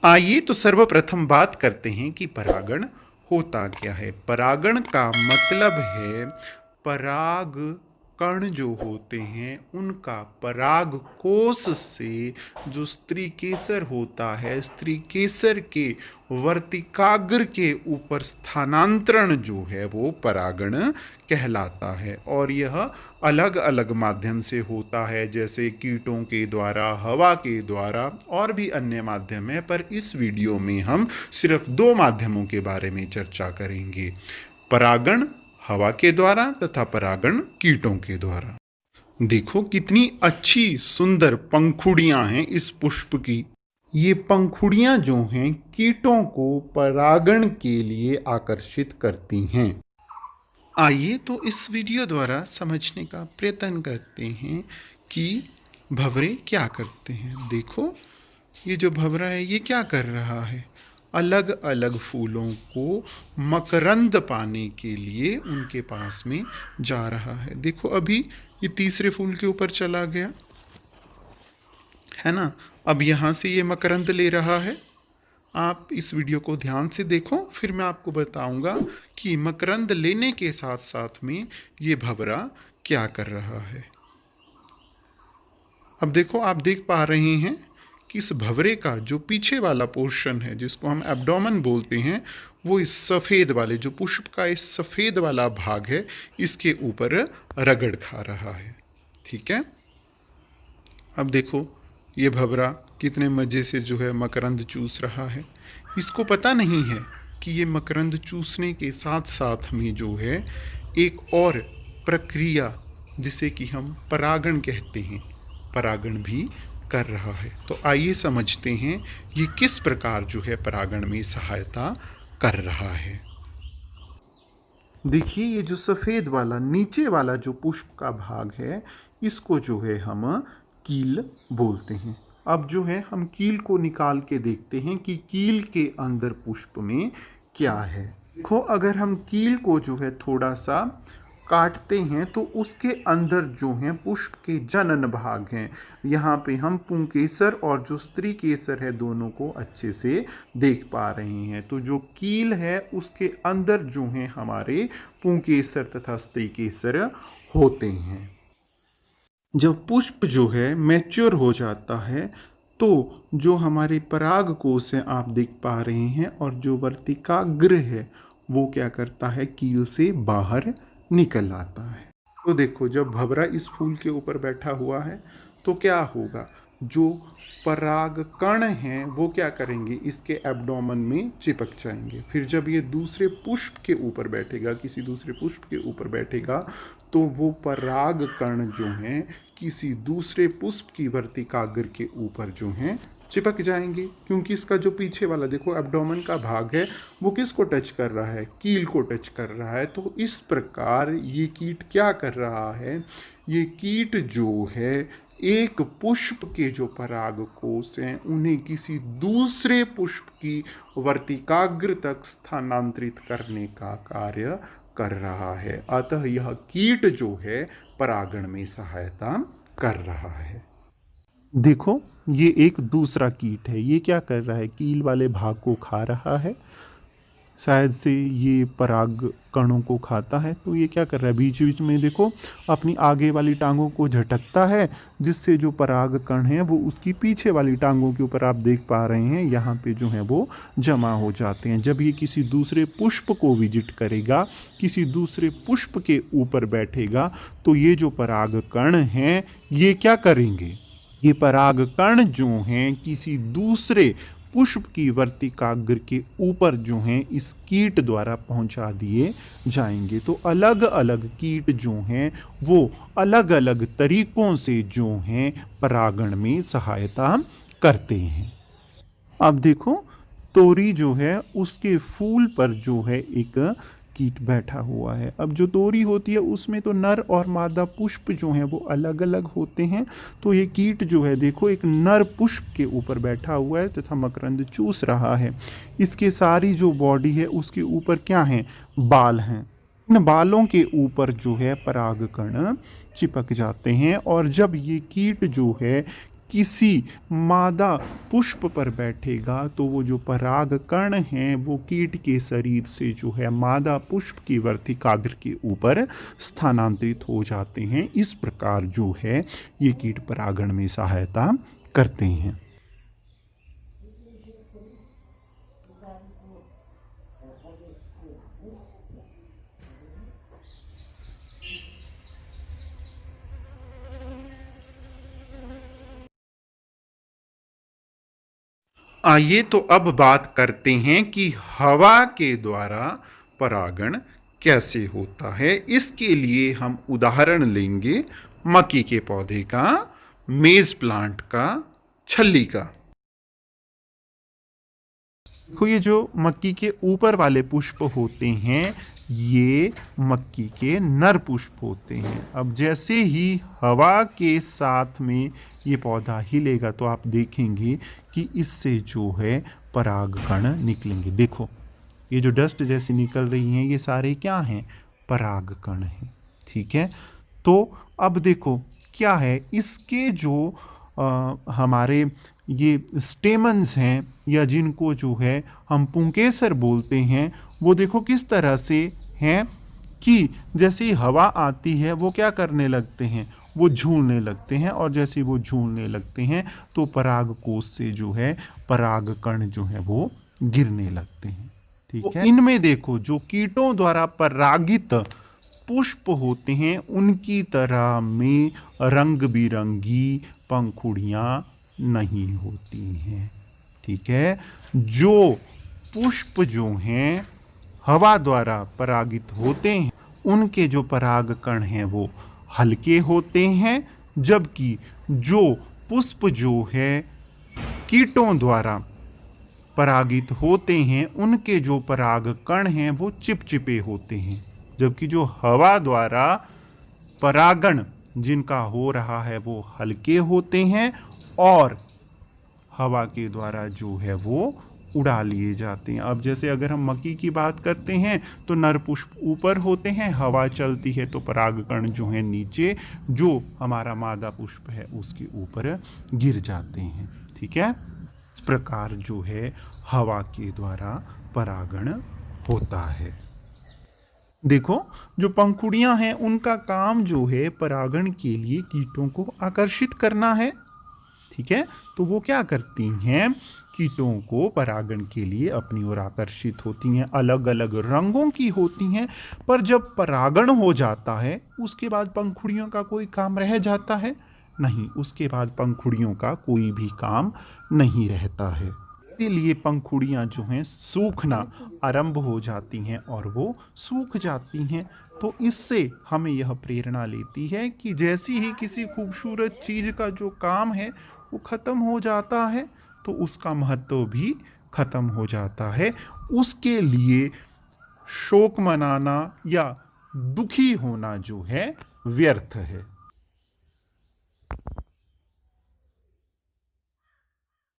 आइए तो सर्वप्रथम बात करते हैं कि परागण होता क्या है। परागण का मतलब है पराग कण जो होते हैं उनका पराग कोश से जो स्त्री केसर होता है, स्त्री केसर के वर्तिकाग्र के ऊपर स्थानांतरण जो है वो परागण कहलाता है। और यह अलग अलग माध्यम से होता है, जैसे कीटों के द्वारा, हवा के द्वारा और भी अन्य माध्यम है। पर इस वीडियो में हम सिर्फ दो माध्यमों के बारे में चर्चा करेंगे, परागण हवा के द्वारा तथा परागण कीटों के द्वारा। देखो कितनी अच्छी सुंदर पंखुड़ियां हैं इस पुष्प की। ये पंखुड़ियां जो हैं कीटों को परागण के लिए आकर्षित करती हैं। आइए तो इस वीडियो द्वारा समझने का प्रयत्न करते हैं कि भंवरे क्या करते हैं। देखो ये जो भंवरा है ये क्या कर रहा है, अलग अलग फूलों को मकरंद पाने के लिए उनके पास में जा रहा है। देखो अभी ये तीसरे फूल के ऊपर चला गया है ना, अब यहाँ से ये मकरंद ले रहा है। आप इस वीडियो को ध्यान से देखो, फिर मैं आपको बताऊंगा कि मकरंद लेने के साथ साथ में ये भंवरा क्या कर रहा है। अब देखो आप देख पा रहे हैं कि इस भंवरे का जो पीछे वाला पोर्शन है जिसको हम एब्डोमेन बोलते हैं, वो इस सफ़ेद वाले जो पुष्प का इस सफ़ेद वाला भाग है इसके ऊपर रगड़ खा रहा है। ठीक है, अब देखो ये भंवरा कितने मज़े से जो है मकरंद चूस रहा है। इसको पता नहीं है कि ये मकरंद चूसने के साथ साथ में जो है एक और प्रक्रिया जिसे कि हम परागण कहते हैं, परागण भी कर रहा है। तो आइए समझते हैं ये किस प्रकार जो है परागण में सहायता कर रहा है। देखिए ये जो सफ़ेद वाला नीचे वाला जो पुष्प का भाग है इसको जो है हम कील बोलते हैं। अब जो है हम कील को निकाल के देखते हैं कि कील के अंदर पुष्प में क्या है। देखो अगर हम कील को जो है थोड़ा सा काटते हैं तो उसके अंदर जो है पुष्प के जनन भाग हैं। यहाँ पे हम पुंकेसर और जो स्त्री केसर है दोनों को अच्छे से देख पा रहे हैं। तो जो कील है उसके अंदर जो है हमारे पुंकेसर तथा स्त्री केसर होते हैं। जब पुष्प जो है मैच्योर हो जाता है तो जो हमारे पराग कोश है आप देख पा रहे हैं, और जो वर्तिकाग्र है वो क्या करता है, कील से बाहर निकल आता है। तो देखो जब भंवरा इस फूल के ऊपर बैठा हुआ है तो क्या होगा, जो पराग कण हैं वो क्या करेंगे, इसके एब्डोमेन में चिपक जाएंगे। फिर जब ये दूसरे पुष्प के ऊपर बैठेगा, किसी दूसरे पुष्प के ऊपर बैठेगा, तो वो पराग कण जो हैं किसी दूसरे पुष्प की वर्तिकाग्र के ऊपर जो हैं चिपक जाएंगे, क्योंकि इसका जो पीछे वाला देखो एब्डोमेन का भाग है वो किसको टच कर रहा है, कील को टच कर रहा है। तो इस प्रकार ये कीट क्या कर रहा है, ये कीट जो है एक पुष्प के जो पराग कोश हैं उन्हें किसी दूसरे पुष्प की वर्तिकाग्र तक स्थानांतरित करने का कार्य कर रहा है। अतः यह कीट जो है परागण में सहायता कर रहा है। देखो ये एक दूसरा कीट है, ये क्या कर रहा है, कील वाले भाग को खा रहा है, शायद से ये पराग कणों को खाता है। तो ये क्या कर रहा है, बीच बीच में देखो अपनी आगे वाली टांगों को झटकता है, जिससे जो पराग कण हैं वो उसकी पीछे वाली टांगों के ऊपर आप देख पा रहे हैं यहाँ पे जो है वो जमा हो जाते हैं। जब ये किसी दूसरे पुष्प को विजिट करेगा, किसी दूसरे पुष्प के ऊपर बैठेगा, तो ये जो पराग कण हैं ये क्या करेंगे, ये पराग कण जो हैं किसी दूसरे पुष्प की वर्तिकाग्र के ऊपर जो हैं इस कीट द्वारा पहुंचा दिए जाएंगे। तो अलग अलग कीट जो हैं वो अलग अलग तरीकों से जो हैं परागण में सहायता करते हैं। अब देखो तोरी जो है उसके फूल पर जो है एक कीट बैठा हुआ है। अब जो तोरी होती है उसमें तो नर और मादा पुष्प जो हैं वो अलग अलग होते हैं। तो ये कीट जो है देखो एक नर पुष्प के ऊपर बैठा हुआ है तथा मकरंद चूस रहा है। इसके सारी जो बॉडी है उसके ऊपर क्या है, बाल हैं। इन बालों के ऊपर जो है परागकण चिपक जाते हैं, और जब ये कीट जो है किसी मादा पुष्प पर बैठेगा तो वो जो परागकण हैं वो कीट के शरीर से जो है मादा पुष्प की वर्तिकाग्र के ऊपर स्थानांतरित हो जाते हैं। इस प्रकार जो है ये कीट परागण में सहायता करते हैं। आइए तो अब बात करते हैं कि हवा के द्वारा परागण कैसे होता है। इसके लिए हम उदाहरण लेंगे मक्की के पौधे का, मेज प्लांट का, छल्ली का। देखो ये जो मक्की के ऊपर वाले पुष्प होते हैं ये मक्की के नर पुष्प होते हैं। अब जैसे ही हवा के साथ में ये पौधा हिलेगा तो आप देखेंगे कि इससे जो है परागकण निकलेंगे। देखो ये जो डस्ट जैसी निकल रही हैं ये सारे क्या हैं? परागकण हैं। ठीक है, तो अब देखो क्या है, इसके जो हमारे ये स्टेमन्स हैं या जिनको जो है हम पुंकेसर बोलते हैं, वो देखो किस तरह से हैं कि जैसे ही हवा आती है वो क्या करने लगते हैं, वो झूलने लगते हैं, और जैसे ही वो झूलने लगते हैं तो परागकोश से जो है परागकण जो है वो गिरने लगते हैं। ठीक है, इनमें देखो जो कीटों द्वारा परागित पुष्प होते हैं उनकी तरह में रंग बिरंगी पंखुड़ियां नहीं होती हैं। ठीक है, जो पुष्प जो हैं हवा द्वारा परागित होते हैं उनके जो परागकण हैं वो हल्के होते हैं, जबकि जो पुष्प जो है कीटों द्वारा परागित होते हैं उनके जो परागकण हैं वो चिपचिपे होते हैं। जबकि जो हवा द्वारा परागण जिनका हो रहा है वो हल्के होते हैं और हवा के द्वारा जो है वो उड़ा लिए जाते हैं। अब जैसे अगर हम मक्की की बात करते हैं तो नर पुष्प ऊपर होते हैं, हवा चलती है तो परागकण जो है नीचे, जो हमारा मादा पुष्प है उसके ऊपर गिर जाते हैं। ठीक है, इस प्रकार जो है हवा के द्वारा परागण होता है। देखो जो पंखुड़ियां हैं उनका काम जो है परागण के लिए कीटों को आकर्षित करना है। ठीक है, तो वो क्या करती हैं, कीटों को परागण के लिए अपनी ओर आकर्षित होती हैं। अलग अलग रंगों की होती हैं, पर जब परागण हो जाता है उसके बाद पंखुड़ियों का कोई काम रह जाता है? नहीं, उसके बाद पंखुड़ियों का कोई भी काम नहीं रहता है। इसीलिए पंखुड़ियां जो हैं सूखना आरंभ हो जाती हैं और वो सूख जाती हैं। तो इससे हमें यह प्रेरणा लेती है कि जैसी ही किसी खूबसूरत चीज़ का जो काम है वो ख़त्म हो जाता है तो उसका महत्व भी ख़त्म हो जाता है। उसके लिए शोक मनाना या दुखी होना जो है व्यर्थ है।